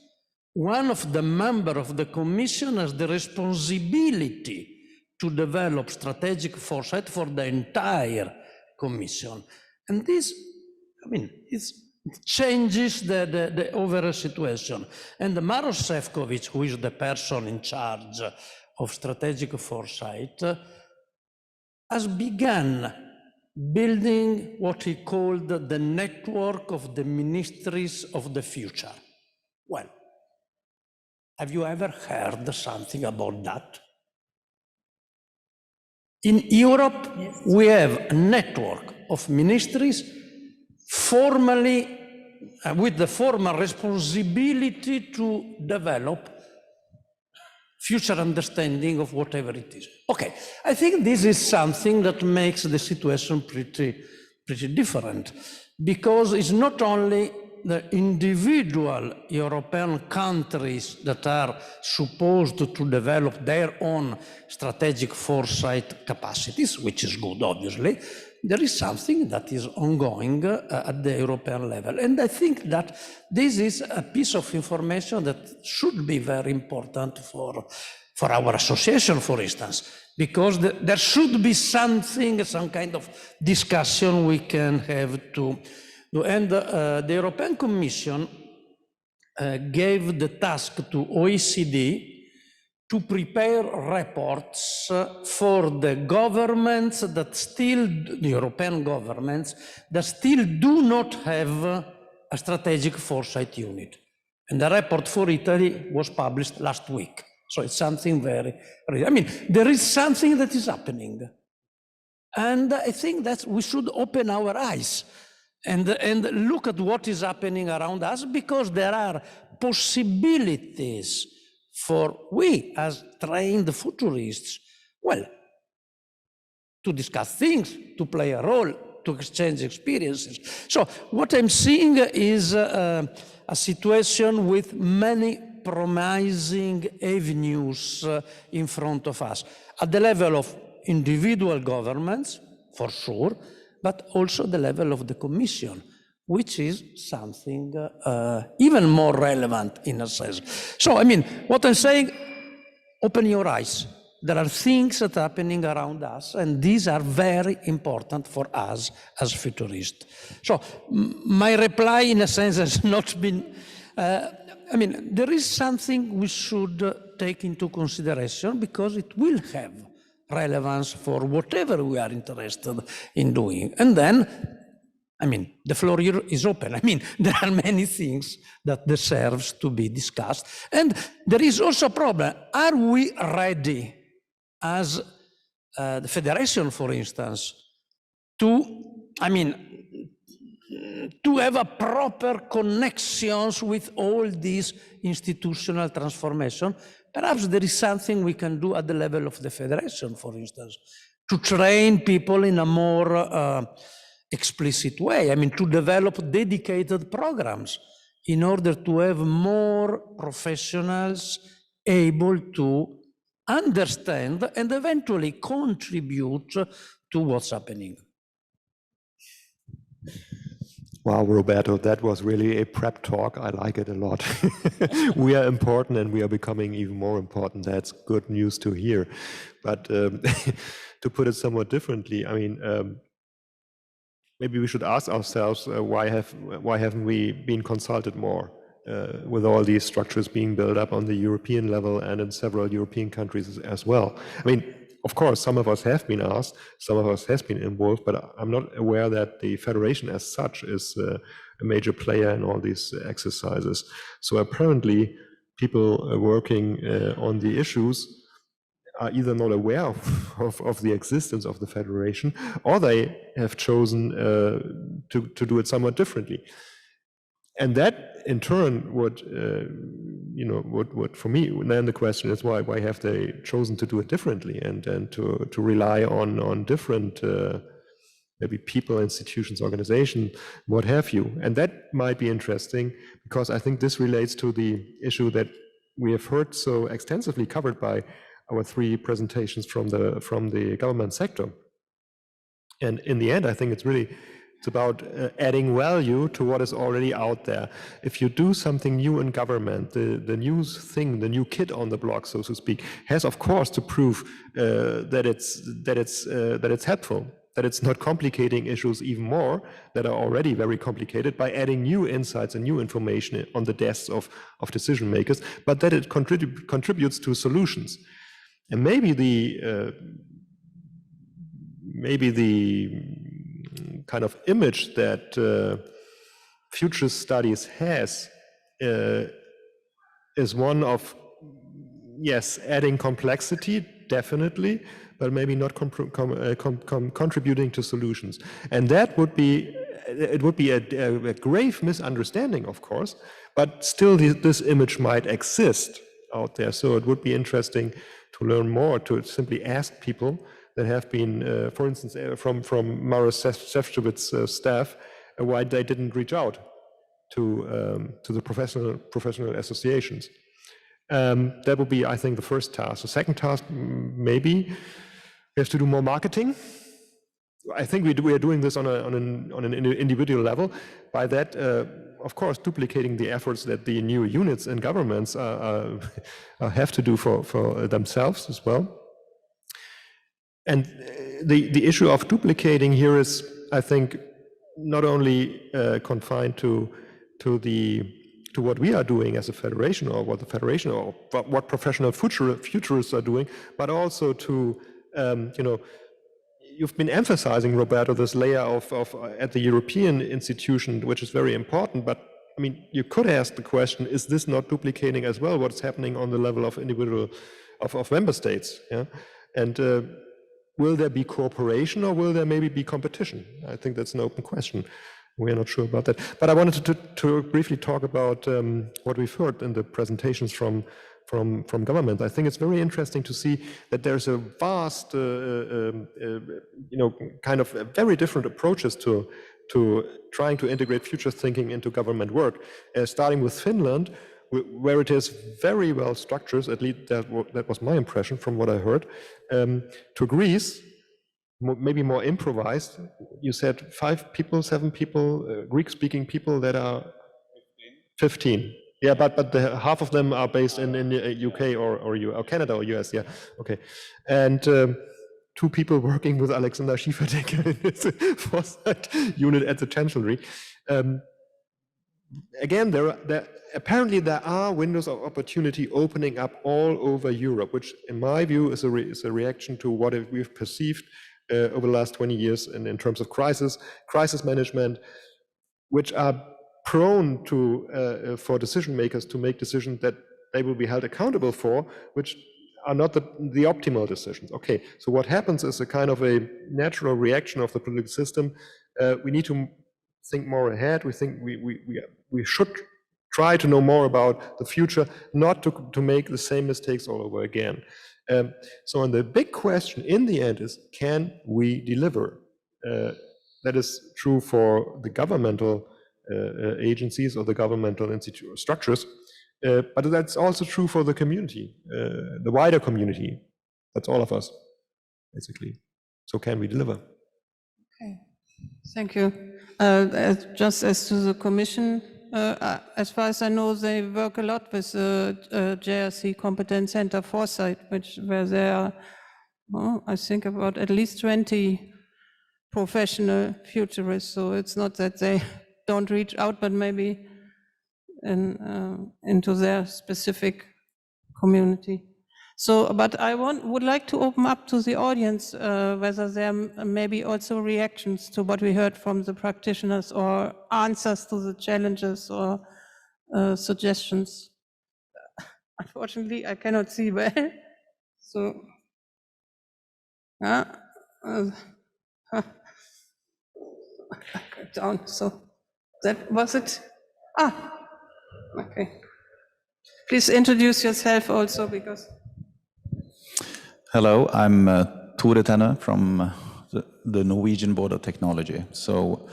One of the members of the Commission has the responsibility to develop strategic foresight for the entire Commission. And this, I mean, it changes the overall situation. And Maroš Šefčovič, who is the person in charge of strategic foresight, has begun building what he called the network of the ministries of the future. Well, have you ever heard something about that? In Europe, we have a network of ministries formally, with the formal responsibility to develop future understanding of whatever it is. Okay, I think this is something that makes the situation pretty different, because it's not only the individual European countries that are supposed to develop their own strategic foresight capacities, which is good, obviously, there is something that is ongoing at the European level. And I think that this is a piece of information that should be very important for our association, for instance, because there should be something, some kind of discussion we can have to do. And the European Commission gave the task to OECD to prepare reports for the governments that still, the European governments, that still do not have a strategic foresight unit. And the report for Italy was published last week. So it's something very, I mean, there is something that is happening. And I think that we should open our eyes and look at what is happening around us, because there are possibilities for we as trained futurists, well, to discuss things, to play a role, to exchange experiences. So what I'm seeing is a situation with many promising avenues in front of us, at the level of individual governments, for sure, but also the level of the Commission, which is something even more relevant in a sense. So, I mean, what I'm saying, open your eyes. There are things that are happening around us, and these are very important for us as futurists. So, my reply, in a sense, has not been, I mean, there is something we should take into consideration, because it will have relevance for whatever we are interested in doing. And then, I mean, the floor here is open. I mean, there are many things that deserves to be discussed. And there is also a problem. Are we ready, as the Federation, for instance, to, I mean, to have a proper connections with all these institutional transformation? Perhaps there is something we can do at the level of the Federation, for instance, to train people in a more explicit way. I mean, to develop dedicated programs in order to have more professionals able to understand and eventually contribute to what's happening. Wow, Roberto, that was really a prep talk. I like it a lot. We are important, and we are becoming even more important. That's good news to hear. But to put it somewhat differently, I mean, maybe we should ask ourselves why haven't we been consulted more with all these structures being built up on the European level and in several European countries as well. I mean, of course, some of us have been asked, some of us has been involved, but I'm not aware that the Federation as such is a major player in all these exercises. So apparently, people working on the issues are either not aware of the existence of the Federation, or they have chosen to do it somewhat differently. And that, in turn, would for me, then the question is why have they chosen to do it differently and to rely on different maybe people, institutions, organizations, what have you. And that might be interesting, because I think this relates to the issue that we have heard so extensively covered by our three presentations from the government sector. And in the end, I think it's about adding value to what is already out there. If you do something new in government, the new thing, the new kid on the block, so to speak, has of course to prove that it's helpful, that it's not complicating issues even more that are already very complicated by adding new insights and new information on the desks of decision makers, but that it contributes to solutions. And maybe the kind of image that future studies has is one of, yes, adding complexity, definitely, but maybe not contributing to solutions. And that would be, it would be a grave misunderstanding, of course, but still this image might exist out there. So it would be interesting to learn more, to simply ask people that have been, for instance, from Maros Šefčovič's staff, why they didn't reach out the professional associations. That would be, I think, the first task. The second task, maybe we have to do more marketing. I think we are doing this on an individual level. By that, of course, duplicating the efforts that the new units and governments have to do for themselves as well. And the issue of duplicating here is, I think, not only confined to what we are doing as a federation, or what the federation, or what professional futurists are doing, but also to, you've been emphasizing, Roberto, this layer of at the European institution, which is very important. But I mean, you could ask the question: is this not duplicating as well what's happening on the level of individual of member states? Yeah, and will there be cooperation, or will there maybe be competition? I think that's an open question. We are not sure about that. But I wanted to briefly talk about what we've heard in the presentations from government. I think it's very interesting to see that there's a vast, kind of very different approaches to trying to integrate future thinking into government work. Starting with Finland, where it is very well structured, at least that was my impression from what I heard, to Greece, maybe more improvised. You said 5 people, 7 people, Greek-speaking people that are 15. Yeah, but half of them are based in the UK or Canada or US. Yeah, okay. And 2 people working with Alexander Schieferdecker in his foresight unit at the Chancellery. Again, apparently there are windows of opportunity opening up all over Europe, which in my view is a reaction to what we've perceived over the last 20 years in terms of crisis management, which are prone to for decision makers to make decisions that they will be held accountable for, which are not the optimal decisions. Okay, so what happens is a kind of a natural reaction of the political system. We need to think more ahead. We think we should try to know more about the future, not to make the same mistakes all over again. So the big question in the end is, can we deliver? That is true for the governmental agencies or the governmental structures, but that's also true for the community, the wider community. That's all of us, basically. So can we deliver? Okay, thank you. Just as to the Commission, as far as I know, they work a lot with the JRC Competence Center Foresight, where there are, I think, about at least 20 professional futurists. So it's not that they don't reach out, but maybe into their specific community. So, but I would like to open up to the audience whether there may be also reactions to what we heard from the practitioners, or answers to the challenges, or suggestions. Unfortunately, I cannot see well. So, down. So that was it. Okay. Please introduce yourself also, because. Hello, I'm Tore Tenne from the Norwegian Board of Technology. So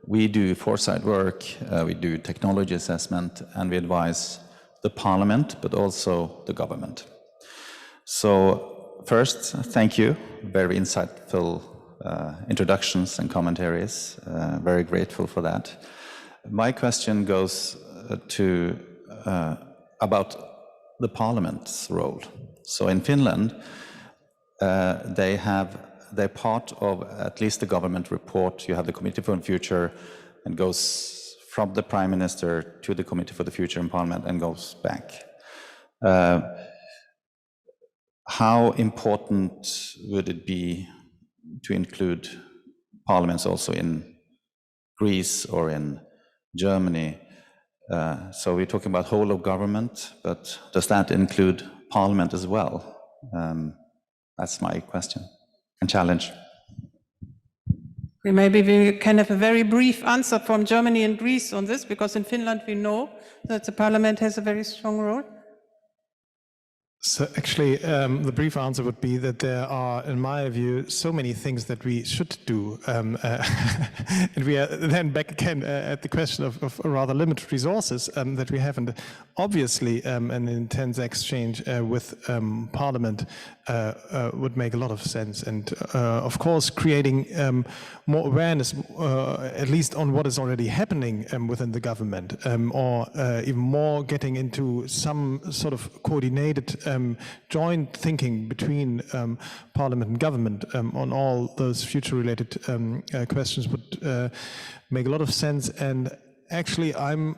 we do foresight work, we do technology assessment, and we advise the parliament, but also the government. So first, thank you. Very insightful introductions and commentaries. Very grateful for that. My question goes to about the parliament's role. So in Finland, they're part of at least the government report. You have the Committee for the Future, and goes from the Prime Minister to the Committee for the Future in Parliament and goes back. How important would it be to include parliaments also in Greece or in Germany? So we're talking about whole of government, but does that include parliament as well? That's my question and challenge. Maybe we can have a very brief answer from Germany and Greece on this, because in Finland we know that the parliament has a very strong role. So actually, the brief answer would be that there are, in my view, so many things that we should do. And we are then back again at the question of rather limited resources that we have. And obviously, an intense exchange with Parliament would make a lot of sense. And of course, creating more awareness, at least on what is already happening within the government, or even more getting into some sort of coordinated joint thinking between Parliament and government on all those future-related questions would make a lot of sense. And actually, I'm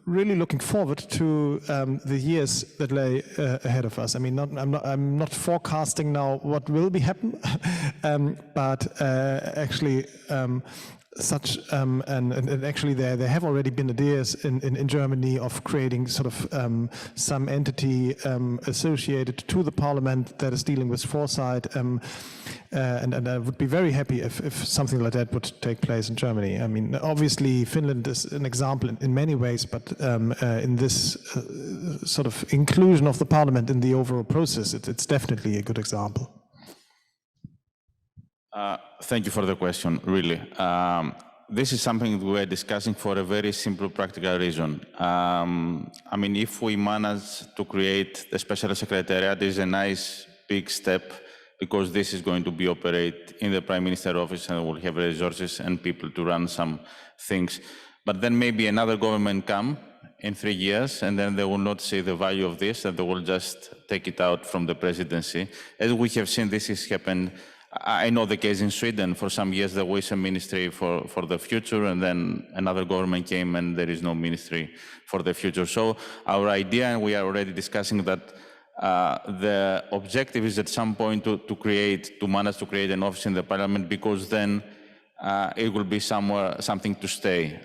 really looking forward to the years that lay ahead of us. I mean, I'm not forecasting now what will be happen, but actually. Such and actually there have already been ideas in Germany of creating sort of some entity associated to the Parliament that is dealing with foresight, and I would be very happy if something like that would take place in Germany. I mean, obviously Finland is an example in many ways, but in this sort of inclusion of the Parliament in the overall process, it's definitely a good example. Thank you for the question, really. This is something we're discussing for a very simple practical reason. I mean, if we manage to create the Special Secretariat, it is a nice big step because this is going to be operate in the Prime Minister's office and we'll have resources and people to run some things. But then maybe another government come in 3 years and then they will not see the value of this and they will just take it out from the presidency. As we have seen, this has happened. I know the case in Sweden. For some years there was a ministry for the future and then another government came and there is no ministry for the future. So our idea, and we are already discussing that the objective is at some point to manage to create an office in the Parliament, because then it will be something to stay.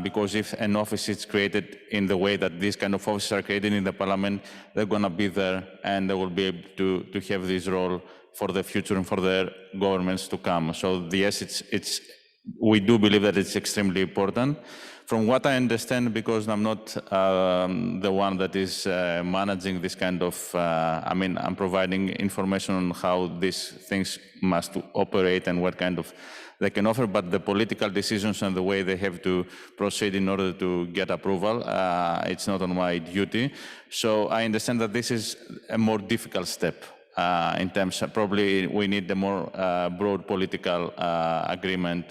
Because if an office is created in the way that these kind of offices are created in the Parliament, they're going to be there and they will be able to have this role for the future and for the governments to come. So yes, we do believe that it's extremely important. From what I understand, because I'm not the one that is managing this kind of, I mean, I'm providing information on how these things must operate and what kind of they can offer, but the political decisions and the way they have to proceed in order to get approval, it's not on my duty. So I understand that this is a more difficult step. In terms of probably we need a more broad political agreement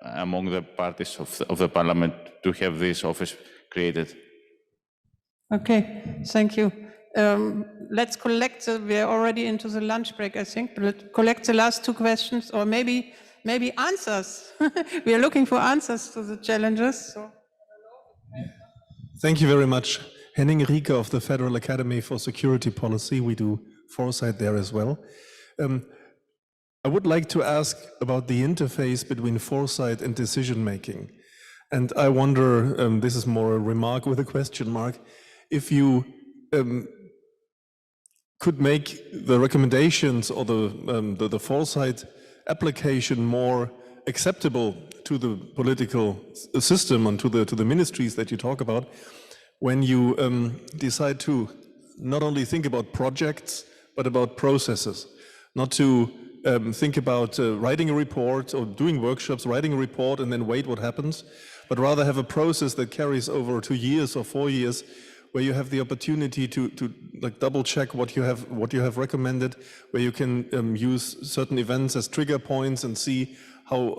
among the parties of the Parliament to have this office created. Okay, thank you. Let's collect, we are already into the lunch break, I think. Let's collect the last two questions, or maybe answers. We are looking for answers to the challenges. So. Thank you very much. Henning Rieke of the Federal Academy for Security Policy. We do foresight there as well. I would like to ask about the interface between foresight and decision making. And I wonder, this is more a remark with a question mark, if you could make the recommendations or the foresight application more acceptable to the political system and to the ministries that you talk about, when you decide to not only think about projects, but about processes, not to think about writing a report or doing workshops, writing a report and then wait what happens, but rather have a process that carries over 2 years or 4 years, where you have the opportunity to like double check what you have recommended, where you can use certain events as trigger points and see how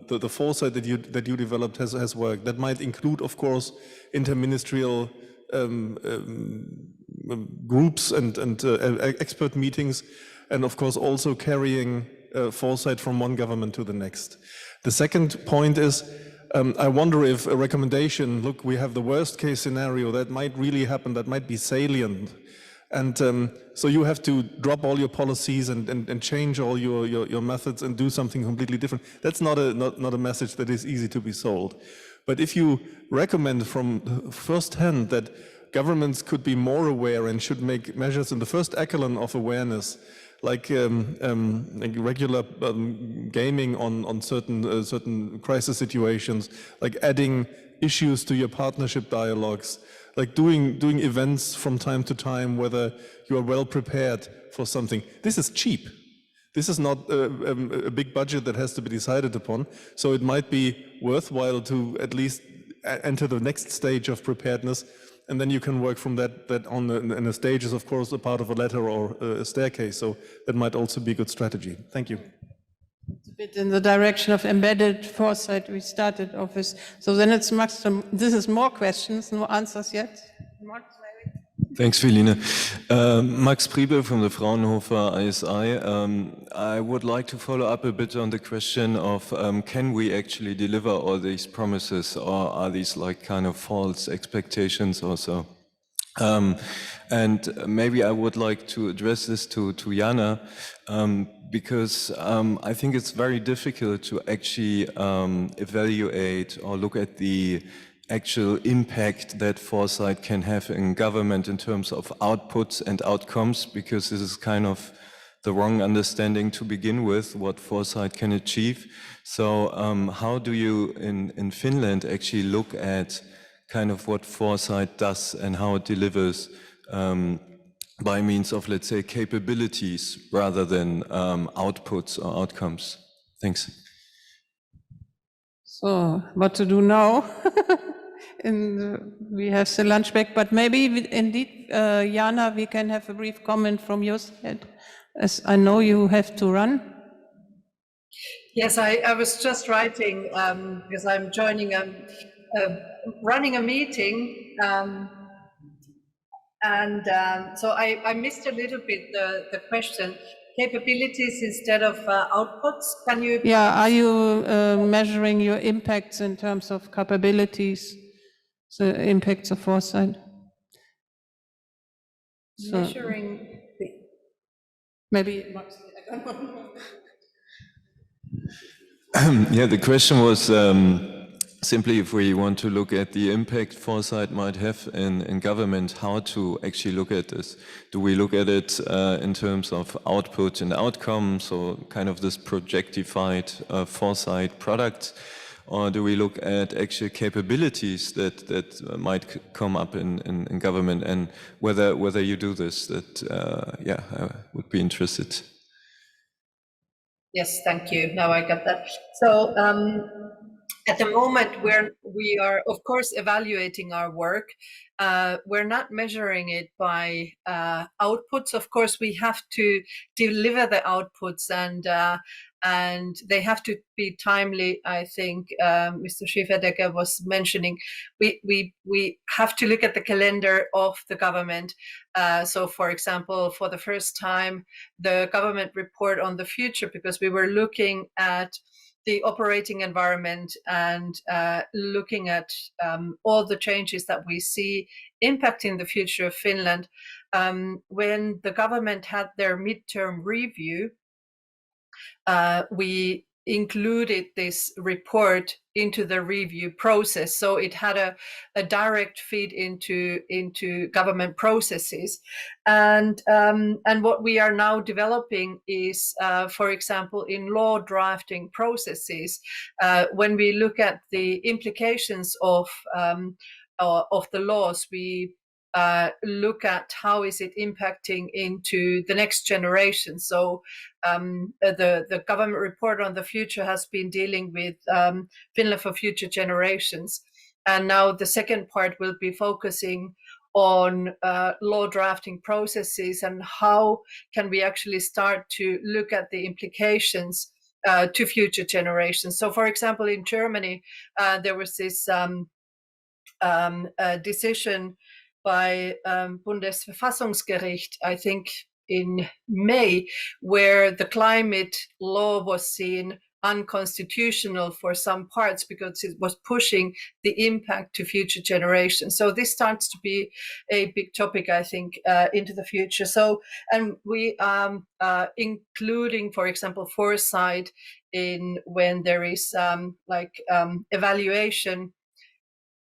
the foresight that you developed has worked. That might include, of course, interministerial groups and expert meetings, and of course also carrying foresight from one government to the next. The second point is, I wonder if a recommendation, look, we have the worst case scenario that might really happen, that might be salient, and so you have to drop all your policies and change all your methods and do something completely different. That's not a message that is easy to be sold. But if you recommend from first hand that governments could be more aware and should make measures in the first echelon of awareness, like regular gaming on certain crisis situations, like adding issues to your partnership dialogues, like doing events from time to time, whether you are well prepared for something. This is cheap. This is not a big budget that has to be decided upon. So it might be worthwhile to at least enter the next stage of preparedness, and then you can work from that on. And a stage is, of course, a part of a ladder or a staircase. So that might also be a good strategy. Thank you. It's a bit in the direction of embedded foresight we started off with. So then it's Max. This is more questions, no answers yet. Max, maybe? Thanks, Feline. Max Priebe from the Fraunhofer ISI. I would like to follow up a bit on the question of can we actually deliver all these promises, or are these like kind of false expectations also? And maybe I would like to address this to Jaana, because I think it's very difficult to actually evaluate or look at the actual impact that foresight can have in government in terms of outputs and outcomes, because this is kind of the wrong understanding to begin with what foresight can achieve. So how do you in Finland actually look at kind of what foresight does and how it delivers by means of, let's say, capabilities rather than outputs or outcomes? Thanks. So what to do now? We have the lunch break, but maybe indeed, Jaana, we can have a brief comment from your side, as I know you have to run. Yes, I was just writing because I'm joining running a meeting, so I missed a little bit the question. Capabilities instead of outputs. Can you? Yeah, are you measuring your impacts in terms of capabilities, the impacts of foresight? So Measuring. maybe Max, I don't know. Yeah, the question was simply if we want to look at the impact foresight might have in government, how to actually look at this. Do we look at it in terms of output and outcome, so kind of this projectified foresight product, or do we look at actual capabilities that might come up in government, and whether you do this? That yeah, I would be interested. Yes, thank you. Now I got that. So at the moment, we are of course evaluating our work. We're not measuring it by outputs. Of course, we have to deliver the outputs, and they have to be timely. I think Mr. Schieferdecker was mentioning we have to look at the calendar of the government. So, for example, for the first time, the government report on the future, because we were looking at the operating environment and looking at all the changes that we see impacting the future of Finland. When the government had their midterm review, we included this report into the review process, so it had a direct feed into government processes, and what we are now developing is, for example, in law drafting processes, when we look at the implications of the laws, we look at how is it impacting into the next generation. So the government report on the future has been dealing with Finland for future generations, and now the second part will be focusing on law drafting processes and how can we actually start to look at the implications to future generations. So, for example, in Germany, there was this decision by Bundesverfassungsgericht, I think in May, where the climate law was seen unconstitutional for some parts because it was pushing the impact to future generations. So this starts to be a big topic, I think, into the future. So, and we including, for example, foresight in when there is evaluation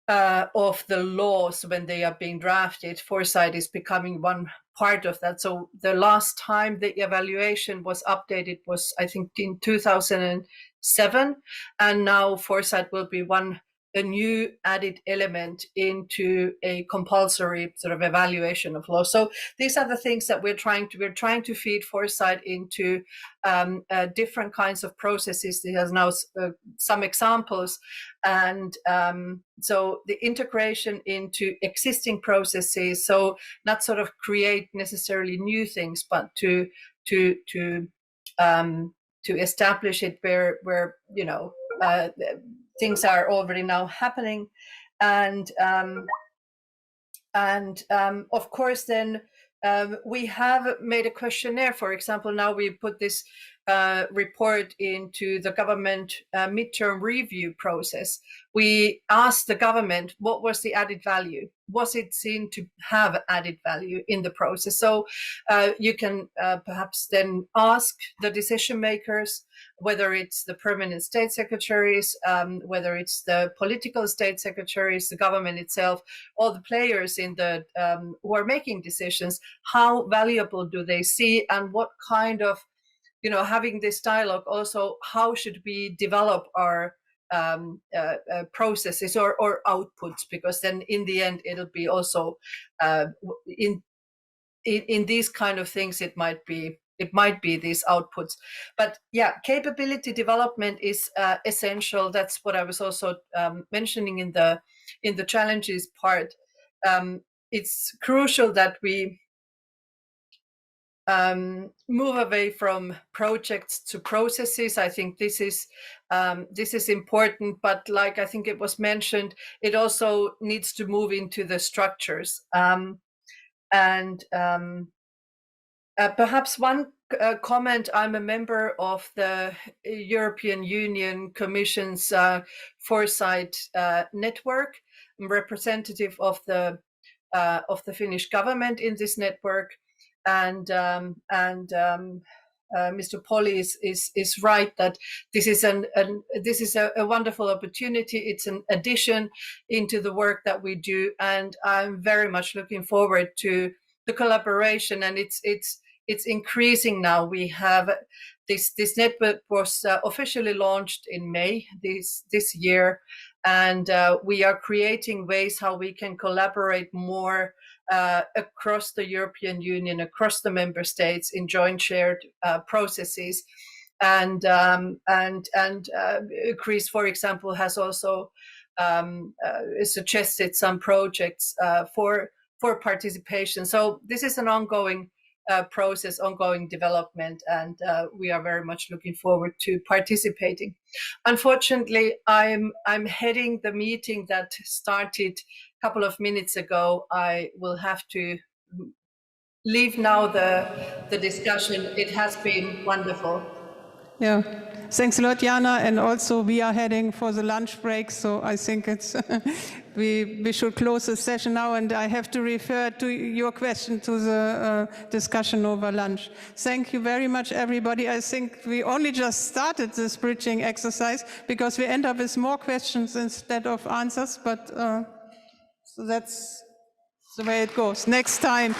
of the laws when they are being drafted. Foresight is becoming one part of that. So the last time the evaluation was updated was, I think, in 2007, and now foresight will be one a new added element into a compulsory sort of evaluation of law. So these are the things that we're trying to feed foresight into different kinds of processes. There's now some examples, and so the integration into existing processes. So not sort of create necessarily new things, but to establish it where you know things are already now happening, and of course then we have made a questionnaire. For example, now we put this report into the government midterm review process. We asked the government what was the added value. Was it seen to have added value in the process? So you can perhaps then ask the decision makers, whether it's the permanent state secretaries, whether it's the political state secretaries, the government itself, all the players in the who are making decisions, how valuable do they see, and what kind of, you know, having this dialogue also, how should we develop our processes or outputs, because then in the end it'll be also in these kind of things it might be these outputs. But yeah, capability development is essential. That's what I was also mentioning in the challenges part. It's crucial that we move away from projects to processes. I think this is important, but like I think it was mentioned, it also needs to move into the structures. Perhaps one comment, I'm a member of the European Union Commission's Foresight Network. I'm representative of the Finnish government in this network. And Mr. Poli is right that this is a wonderful opportunity. It's an addition into the work that we do, and I'm very much looking forward to the collaboration. And it's increasing now. We have this network was officially launched in May this year, and we are creating ways how we can collaborate more across the European Union, across the member states in joint shared processes. And Chris, for example, has also suggested some projects for participation. So this is an ongoing process, ongoing development, and we are very much looking forward to participating. Unfortunately, I'm heading the meeting that started a couple of minutes ago. I will have to leave now the discussion. It has been wonderful. Yeah, thanks a lot, Jaana. And also we are heading for the lunch break, so I think it's we should close the session now, and I have to refer to your question to the discussion over lunch. Thank you very much, everybody. I think we only just started this bridging exercise because we end up with more questions instead of answers, but so that's the way it goes. Next time.